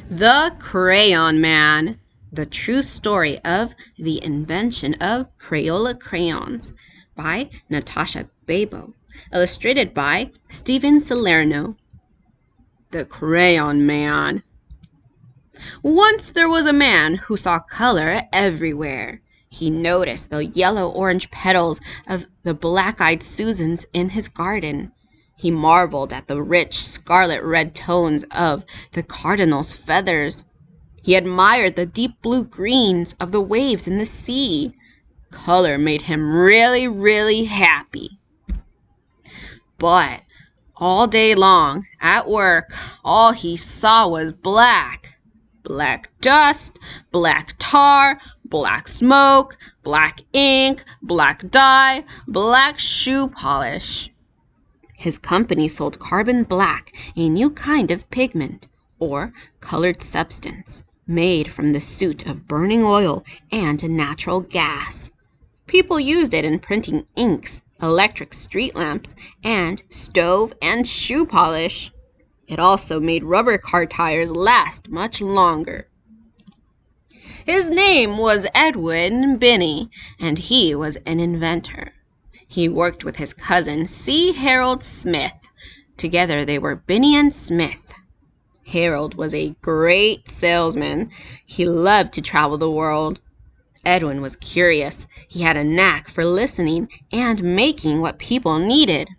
The Crayon Man, the true story of the invention of Crayola crayons by Natascha Biebow, illustrated by Steven Salerno. The Crayon Man. Once there was a man who saw color everywhere. He noticed the yellow-orange petals of the black-eyed Susans in his garden. He marveled at the rich scarlet-red tones of the cardinal's feathers. He admired the deep blue greens of the waves in the sea. Color made him really, really happy. But all day long, at work, all he saw was black. Black dust, black tar, black smoke, black ink, black dye, black shoe polish. His company sold carbon black, a new kind of pigment, or colored substance, made from the soot of burning oil and natural gas. People used it in printing inks, electric street lamps, and stove and shoe polish. It also made rubber car tires last much longer. His name was Edwin Binney, and he was an inventor. He worked with his cousin, C. Harold Smith. Together they were Binney and Smith. Harold was a great salesman. He loved to travel the world. Edwin was curious. He had a knack for listening and making what people needed.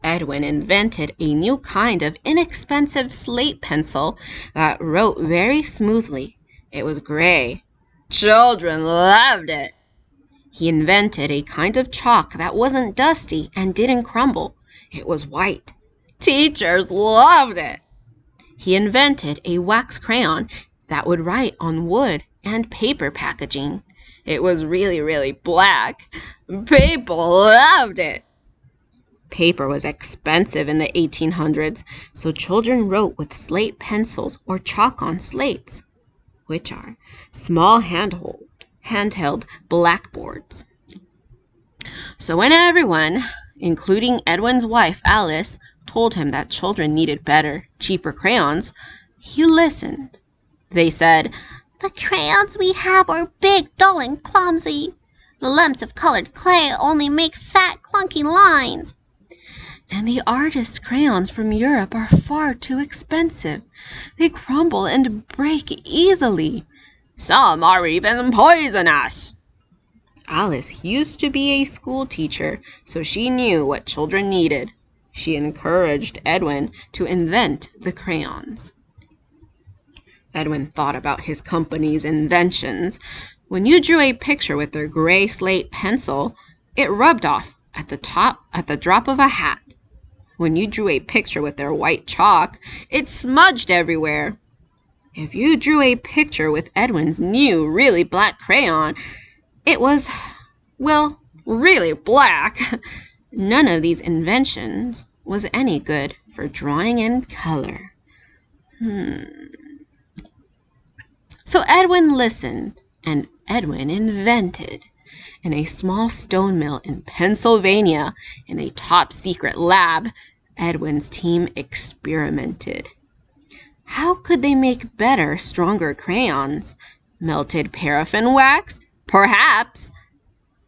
Edwin invented a new kind of inexpensive slate pencil that wrote very smoothly. It was gray. Children loved it. He invented a kind of chalk that wasn't dusty and didn't crumble. It was white. Teachers loved it. He invented a wax crayon that would write on wood and paper packaging. It was really, really black. People loved it. Paper was expensive in the 1800s, so children wrote with slate pencils or chalk on slates, which are small handheld blackboards. So when everyone, including Edwin's wife Alice, told him that children needed better, cheaper crayons, he listened. They said, "The crayons we have are big, dull, and clumsy. The lumps of colored clay only make fat, clunky lines. And the artists' crayons from Europe are far too expensive. They crumble and break easily. Some are even poisonous." Alice used to be a school teacher, so she knew what children needed. She encouraged Edwin to invent the crayons. Edwin thought about his company's inventions. When you drew a picture with their gray slate pencil, it rubbed off at the drop of a hat. When you drew a picture with their white chalk, it smudged everywhere. If you drew a picture with Edwin's new, really black crayon, it was, well, really black. None of these inventions was any good for drawing in color. So Edwin listened, and Edwin invented. In a small stone mill in Pennsylvania, in a top-secret lab, Edwin's team experimented. How could they make better, stronger crayons? Melted paraffin wax? Perhaps.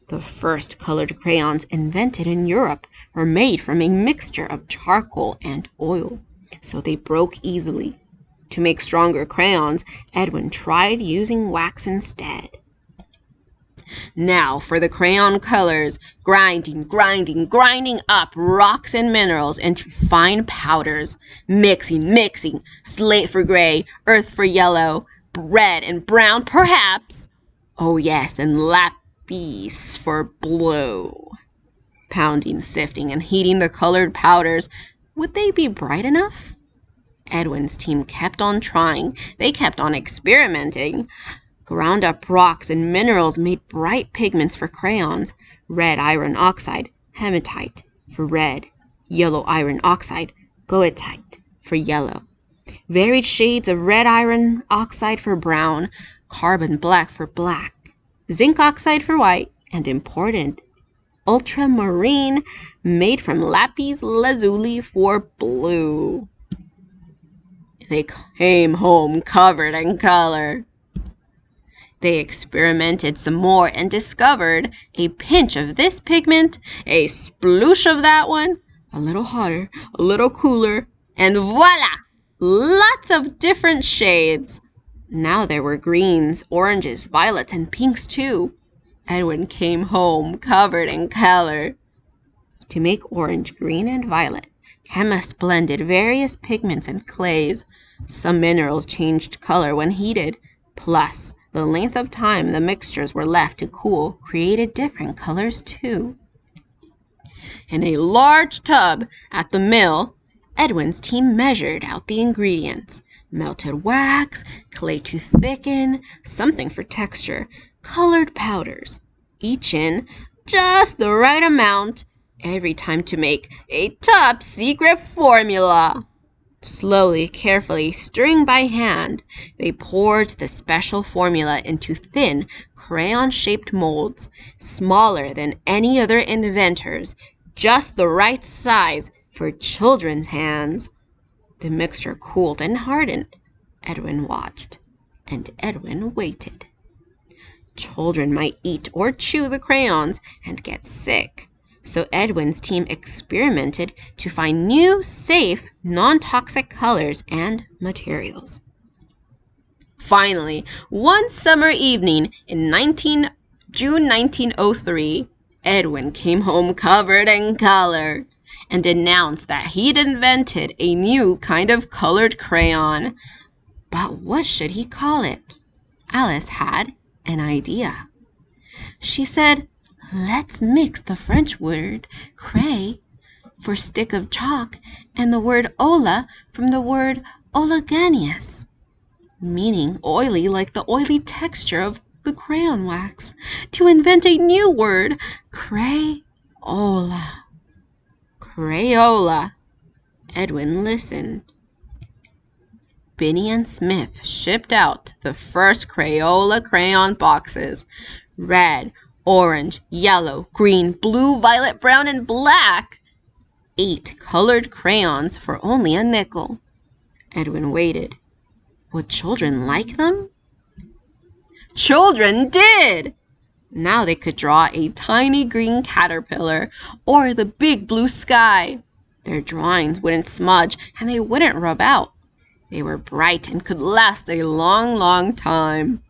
The first colored crayons invented in Europe were made from a mixture of charcoal and oil, so they broke easily. To make stronger crayons, Edwin tried using wax instead. Now for the crayon colors, grinding up rocks and minerals into fine powders, mixing, slate for gray, earth for yellow, red and brown perhaps, oh yes, and lapis for blue. Pounding, sifting, and heating the colored powders, would they be bright enough? Edwin's team kept on trying, they kept on experimenting. Ground up rocks and minerals made bright pigments for crayons. Red iron oxide, hematite, for red. Yellow iron oxide, goethite, for yellow. Varied shades of red iron oxide for brown. Carbon black for black. Zinc oxide for white. And important, ultramarine, made from lapis lazuli for blue. they came home covered in color. They experimented some more and discovered a pinch of this pigment, a sploosh of that one, a little hotter, a little cooler, and voila! Lots of different shades. Now there were greens, oranges, violets, and pinks too. Edwin came home covered in color. To make orange, green, and violet, chemists blended various pigments and clays. Some minerals changed color when heated, plus the length of time the mixtures were left to cool created different colors too. In a large tub at the mill, Edwin's team measured out the ingredients: melted wax, clay to thicken, something for texture, colored powders, each in just the right amount every time to make a top secret formula. Slowly, carefully, stirring by hand, they poured the special formula into thin, crayon-shaped molds, smaller than any other inventor's, just the right size for children's hands. The mixture cooled and hardened. Edwin watched, and Edwin waited. Children might eat or chew the crayons and get sick. So Edwin's team experimented to find new, safe, non-toxic colors and materials. Finally, one summer evening in June 1903, Edwin came home covered in color and announced that he'd invented a new kind of colored crayon. But what should he call it? Alice had an idea. She said, "Let's mix the French word cray for stick of chalk and the word ola from the word oleaginous, meaning oily like the oily texture of the crayon wax, to invent a new word, Crayola." Crayola. Edwin listened. Binney and Smith shipped out the first Crayola crayon boxes. Red, orange, yellow, green, blue, violet, brown, and black. 8 colored crayons for only a nickel. Edwin waited. Would children like them? Children did! Now they could draw a tiny green caterpillar or the big blue sky. Their drawings wouldn't smudge and they wouldn't rub out. They were bright and could last a long, long time.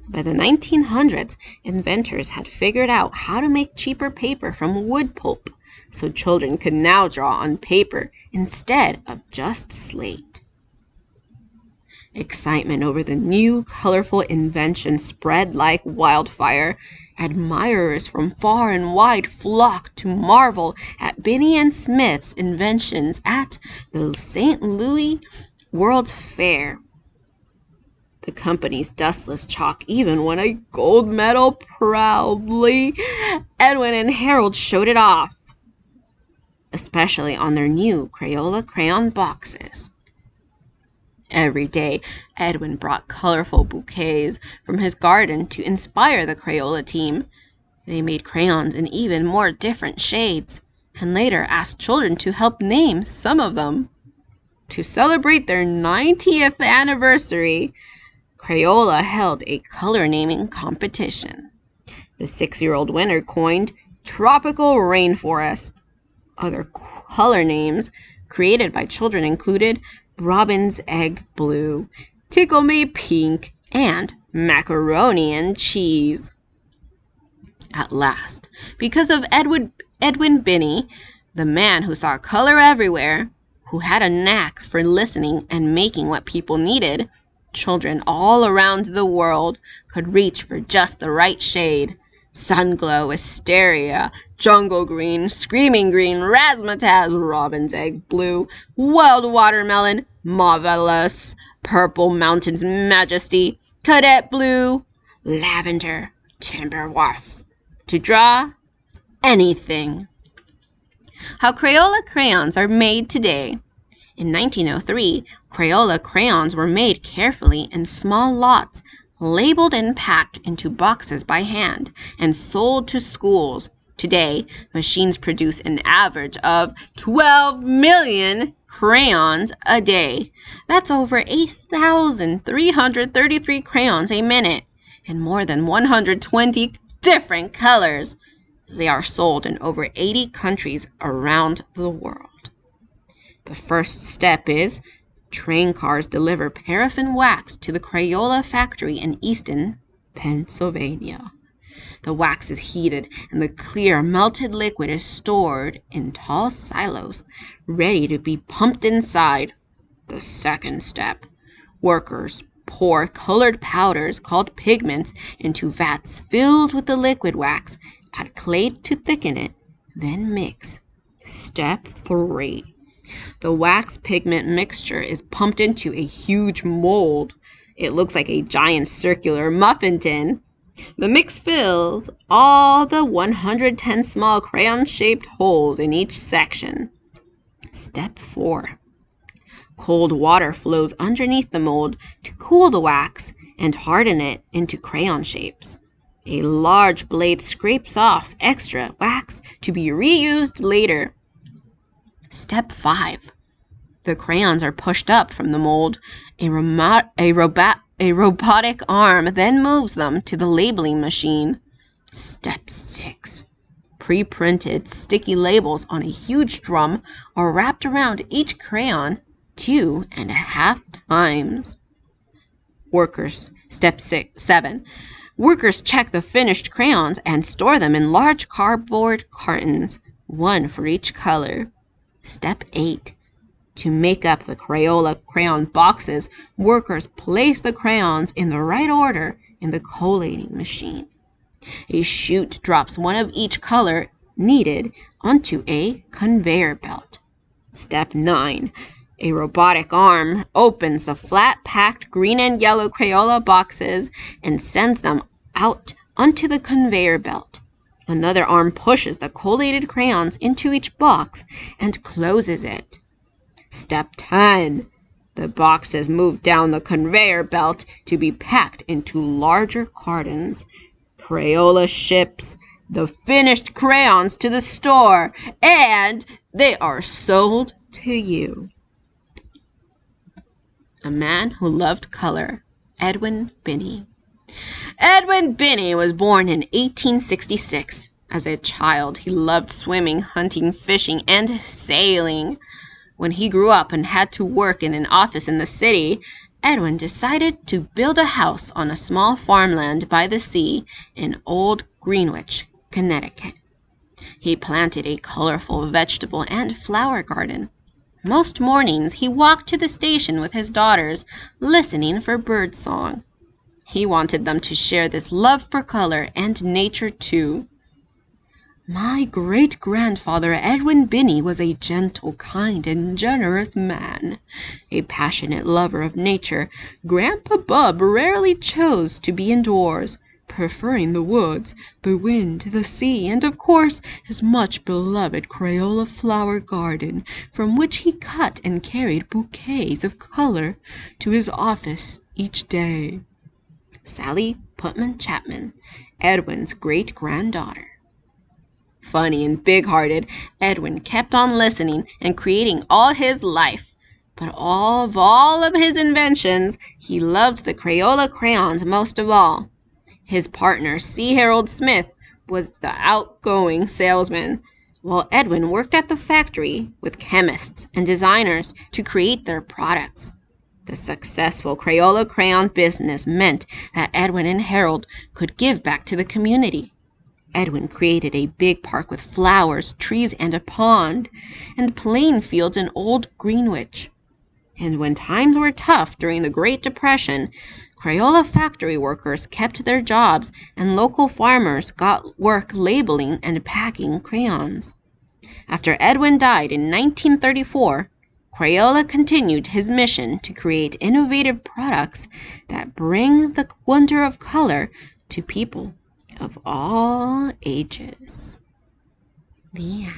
By the 1900s, inventors had figured out how to make cheaper paper from wood pulp, so children could now draw on paper instead of just slate. Excitement over the new, colorful invention spread like wildfire. Admirers from far and wide flocked to marvel at Binney and Smith's inventions at the St. Louis World's Fair. The company's dustless chalk even won a gold medal proudly. Edwin and Harold showed it off, especially on their new Crayola crayon boxes. Every day, Edwin brought colorful bouquets from his garden to inspire the Crayola team. They made crayons in even more different shades, and later asked children to help name some of them. To celebrate their 90th anniversary, Crayola held a color naming competition. The 6-year-old winner coined Tropical Rainforest. Other color names created by children included Robin's Egg Blue, Tickle Me Pink, and Macaroni and Cheese. At last, because of Edwin Binney, the man who saw color everywhere, who had a knack for listening and making what people needed, children all around the world could reach for just the right shade. Sunglow, Wisteria, Jungle Green, Screaming Green, Razzmatazz, Robin's Egg Blue, Wild Watermelon, Marvelous, Purple Mountain's Majesty, Cadet Blue, Lavender, Timberwolf. To draw anything. How Crayola crayons are made today. In 1903, Crayola crayons were made carefully in small lots, labeled and packed into boxes by hand, and sold to schools. Today, machines produce an average of 12 million crayons a day. That's over 8,333 crayons a minute, in more than 120 different colors. They are sold in over 80 countries around the world. The first step is train cars deliver paraffin wax to the Crayola factory in Easton, Pennsylvania. The wax is heated and the clear melted liquid is stored in tall silos, ready to be pumped inside. The second step. Workers pour colored powders called pigments into vats filled with the liquid wax, add clay to thicken it, then mix. Step 3. The wax pigment mixture is pumped into a huge mold. It looks like a giant circular muffin tin. The mix fills all the 110 small crayon-shaped holes in each section. Step 4. Cold water flows underneath the mold to cool the wax and harden it into crayon shapes. A large blade scrapes off extra wax to be reused later. Step 5. The crayons are pushed up from the mold. A robotic arm then moves them to the labeling machine. Step 6. Pre-printed sticky labels on a huge drum are wrapped around each crayon 2.5 times. Step 7. Workers check the finished crayons and store them in large cardboard cartons, one for each color. Step 8. To make up the Crayola crayon boxes, workers place the crayons in the right order in the collating machine. A chute drops one of each color needed onto a conveyor belt. Step 9. A robotic arm opens the flat-packed green and yellow Crayola boxes and sends them out onto the conveyor belt. Another arm pushes the collated crayons into each box and closes it. Step 10. The boxes move down the conveyor belt to be packed into larger cartons. Crayola ships the finished crayons to the store, and they are sold to you. A man who loved color, Edwin Binney. Edwin Binney was born in 1866. As a child, he loved swimming, hunting, fishing, and sailing. When he grew up and had to work in an office in the city, Edwin decided to build a house on a small farmland by the sea in Old Greenwich, Connecticut. He planted a colorful vegetable and flower garden. Most mornings, he walked to the station with his daughters, listening for bird song. He wanted them to share this love for color and nature too. My great-grandfather Edwin Binney was a gentle, kind, and generous man. A passionate lover of nature, Grandpa Bub rarely chose to be indoors, preferring the woods, the wind, the sea, and of course his much-beloved Crayola flower garden, from which he cut and carried bouquets of color to his office each day. Sally Putman Chapman, Edwin's great-granddaughter. Funny and big-hearted, Edwin kept on listening and creating all his life. But of all of his inventions, he loved the Crayola crayons most of all. His partner, C. Harold Smith, was the outgoing salesman, while Edwin worked at the factory with chemists and designers to create their products. The successful Crayola crayon business meant that Edwin and Harold could give back to the community. Edwin created a big park with flowers, trees, and a pond, and playing fields in Old Greenwich. And when times were tough during the Great Depression, Crayola factory workers kept their jobs and local farmers got work labeling and packing crayons. After Edwin died in 1934, Crayola continued his mission to create innovative products that bring the wonder of color to people of all ages. The end.